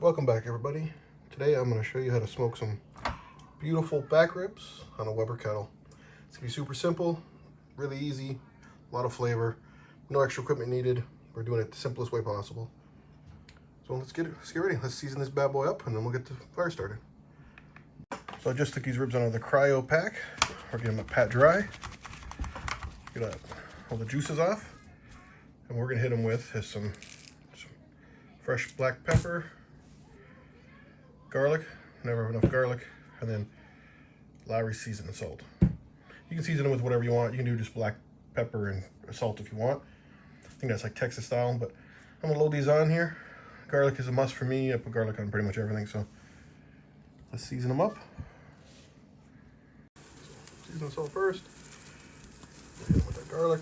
Welcome back, everybody. Today I'm going to show you how to smoke some beautiful back ribs on a Weber kettle. It's going to be super simple, really easy, a lot of flavor, no extra equipment needed. We're doing it the simplest way possible. So let's get ready. Let's season this bad boy up and then we'll get the fire started. So I just took these ribs out of the cryo pack. We're getting them pat dry. Get all the juices off. And we're going to hit them with some fresh black pepper, garlic, never have enough garlic, and then Lowry seasoned salt. You can season them with whatever you want. You can do just black pepper and salt if you want. I think that's like Texas style, but I'm gonna load these on here. Garlic is a must for me. I put garlic on pretty much everything, so let's season them up. Season the salt first. Hit them with that garlic.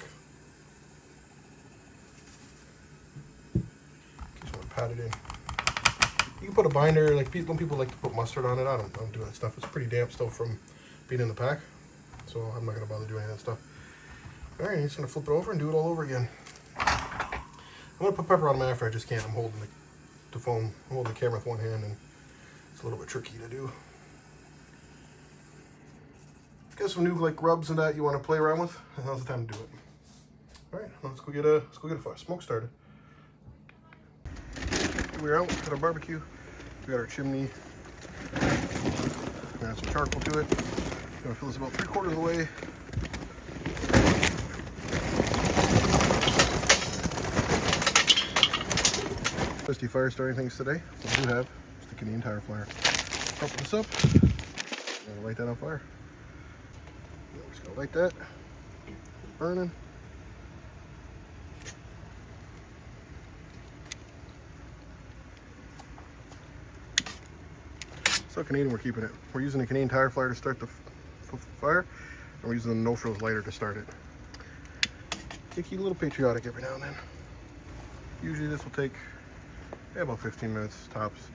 Just want to pat it in. You can put a binder, like some people like to put mustard on it. I don't do that stuff. It's pretty damp still from being in the pack, so I'm not gonna bother doing that stuff. All right, I'm just gonna flip it over and do it all over again. I'm gonna put pepper on them after. I just can't. I'm holding the phone, I'm holding the camera with one hand, and it's a little bit tricky to do. Got some new like rubs and that you want to play around with, and now's the time to do it. All right, let's go get a smoke started. We're out at our barbecue. We got our chimney. We got some charcoal to it. I'm gonna fill this about 3/4 of the way. Twisty fire starting things today. What we do have is the Canadian tire flare. Pump this up. I'm gonna light that on fire. We're just gonna light that. It's burning. So Canadian, we're keeping it. We're using a Canadian tire flare to start the fire, and we're using the no frills lighter to start it. Keep a little patriotic every now and then. Usually this will take about 15 minutes tops.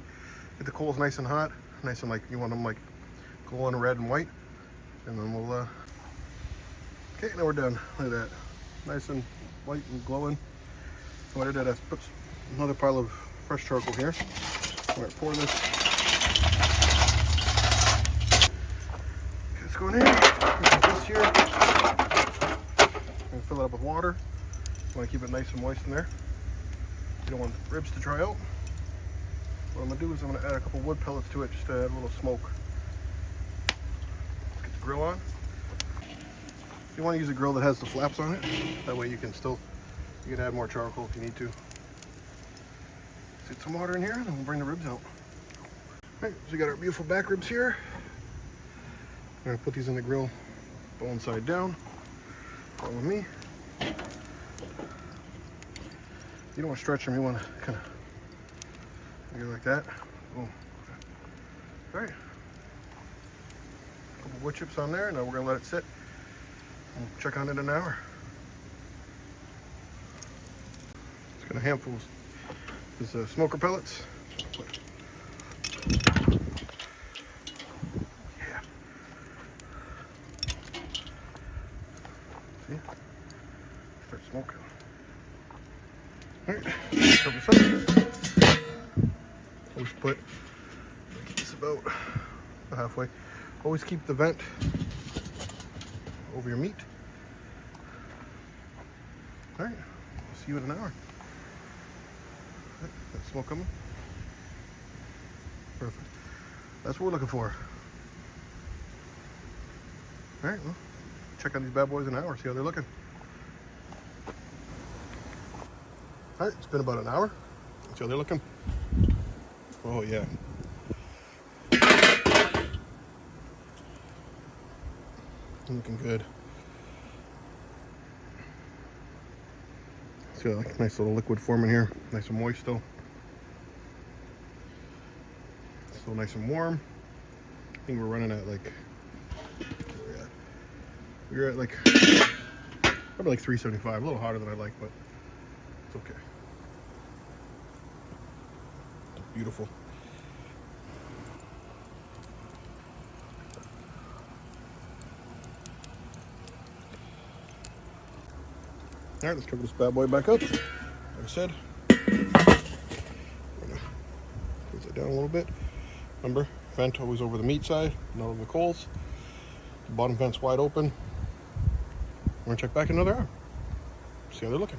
Get the coals nice and hot, nice and like you want them like glowing red and white, and then we'll. Okay, now we're done. Look at that, nice and white and glowing. So what I did, I put another pile of fresh charcoal here. I'm gonna pour this. Going in, this here, I'm gonna fill it up with water. You want to keep it nice and moist in there. You don't want the ribs to dry out. What I'm gonna do is I'm gonna add a couple wood pellets to it just to add a little smoke. Let's get the grill on. You want to use a grill that has the flaps on it. That way you can add more charcoal if you need to. Let's get some water in here and then we'll bring the ribs out. All right, so we got our beautiful back ribs here. I'm gonna put these in the grill, bone side down. Follow me. You don't want to stretch them, you want to kind of go like that. Boom. All right. A couple wood chips on there. Now we're gonna let it sit. We'll check on it in an hour. Just got a handful of these smoker pellets. Start smoking. All right, cover this up. Always put this about halfway. Always keep the vent over your meat. All right, see you in an hour. Right, that smoke coming. Perfect. That's what we're looking for. All right, well, check on these bad boys in an hour, see how they're looking. All right, it's been about an hour. See how they're looking. Oh yeah. Looking good. See, like a nice little liquid forming here. Nice and moist still. Still nice and warm. I think we're running at like, we're at like probably like 375, a little hotter than I like, but it's okay. It's beautiful. All right, let's cover this bad boy back up. Like I said, we're gonna Close it down a little bit. Remember, vent always over the meat side, not over the coals. The bottom vent's wide open. We're gonna check back in another hour. See how they're looking.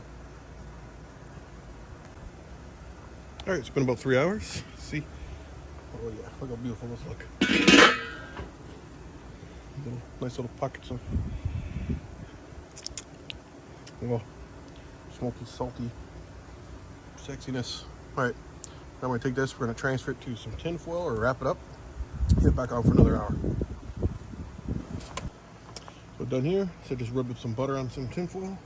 All right, it's been about 3 hours. See? Oh yeah, look how beautiful those look. Nice little pockets of, well, smoky, salty sexiness. All right, now I'm gonna take this. We're gonna transfer it to some tin foil or wrap it up. Get back on for another hour. So done here. So just rub up some butter on some tin foil.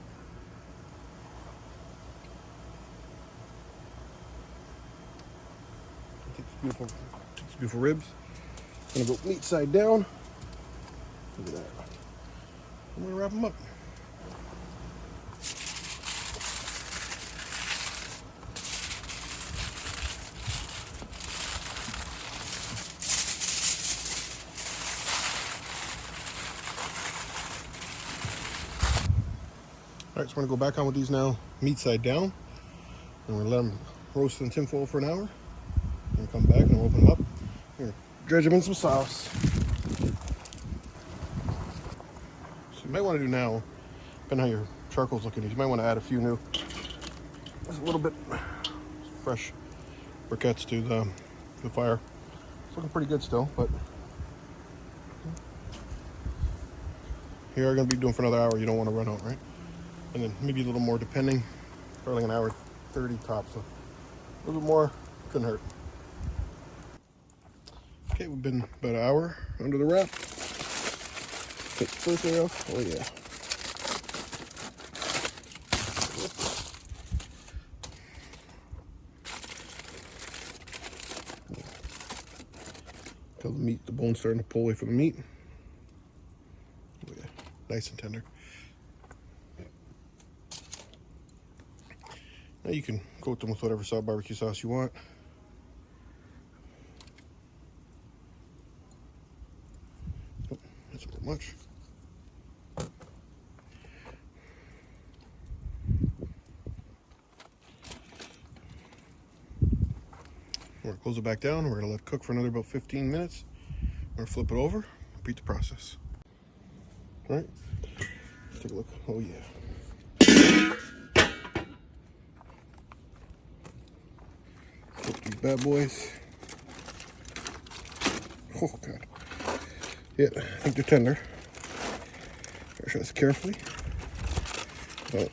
Take these beautiful ribs. I'm gonna go meat side down. Look at that. I'm gonna wrap them up. All right, so we're gonna go back on with these now, meat side down, and we're gonna let them roast in tin foil for an hour. And come back and open them up. We're gonna dredge them in some sauce. So you might want to do now, depending on how your charcoal's looking, you might want to add a few new, just a little bit fresh briquettes to the fire. It's looking pretty good still, but here are gonna be doing for another hour. You don't want to run out, right? And then maybe a little more depending, probably like an hour 30 tops. So a little bit more couldn't hurt. Okay, we've been about an hour under the wrap. Take the first layer off. Oh yeah. Tell the meat, the bone's starting to pull away from the meat. Oh yeah, nice and tender. Now you can coat them with whatever barbecue sauce you want. Oh, that's a bit much. We're gonna close it back down. We're gonna let it cook for another about 15 minutes. We're gonna flip it over, repeat the process. All right, let's take a look. Oh yeah. These bad boys. Oh god. Yeah, I think they're tender. Gotta try this carefully. Oh.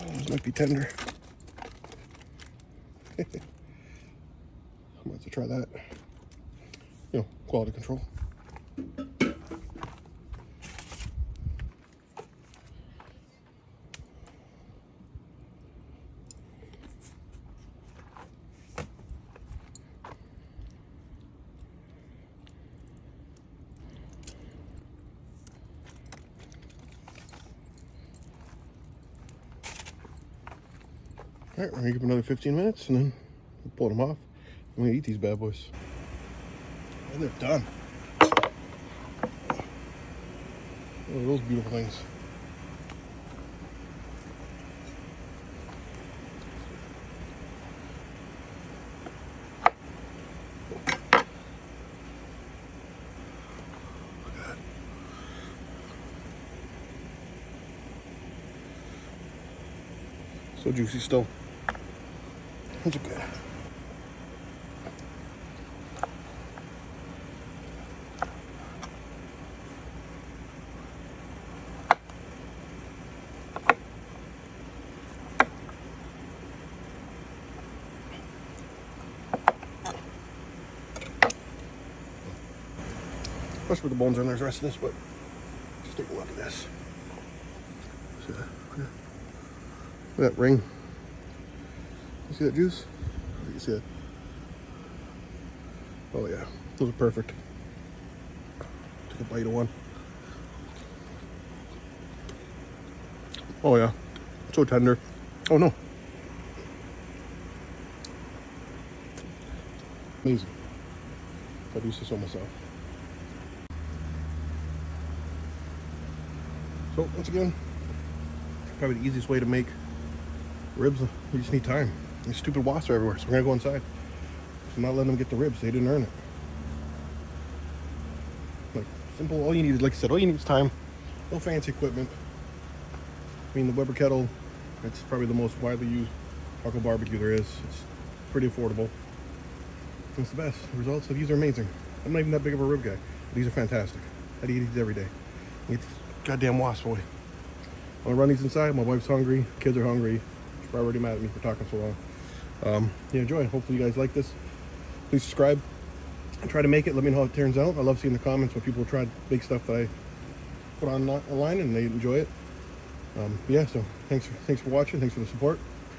Those might be tender. I'm gonna have to try that. You know, quality control. All right, we're gonna give them another 15 minutes and then we'll pull them off. I'm gonna eat these bad boys. And they're done. Look at those beautiful things. Look at that. So juicy still. That's okay. Especially with the bones in there's the rest of this, but just take a look at this. See that? Look at that ring. You see that juice? You can see it. Oh yeah, those are perfect. Take a bite of one. Oh yeah, so tender. Oh no. Amazing. I do say so myself. So once again, probably the easiest way to make ribs. You just need time. These stupid wasps are everywhere, so we're gonna go inside. So I'm not letting them get the ribs. They didn't earn it. Like simple. All you need is, like I said, all you need is time. No fancy equipment. I mean, the Weber kettle. It's probably the most widely used charcoal barbecue there is. It's pretty affordable. It's the best. The results of these are amazing. I'm not even that big of a rib guy. But these are fantastic. I'd eat these every day. Get these goddamn wasps away. I'm gonna run these inside. My wife's hungry. Kids are hungry. She's already mad at me for talking so long. Yeah, enjoy. Hopefully you guys like this. Please subscribe and try to make it. Let me know how it turns out. I love seeing the comments when people try to make stuff that I put online and they enjoy it. Yeah, so thanks for watching. Thanks for the support.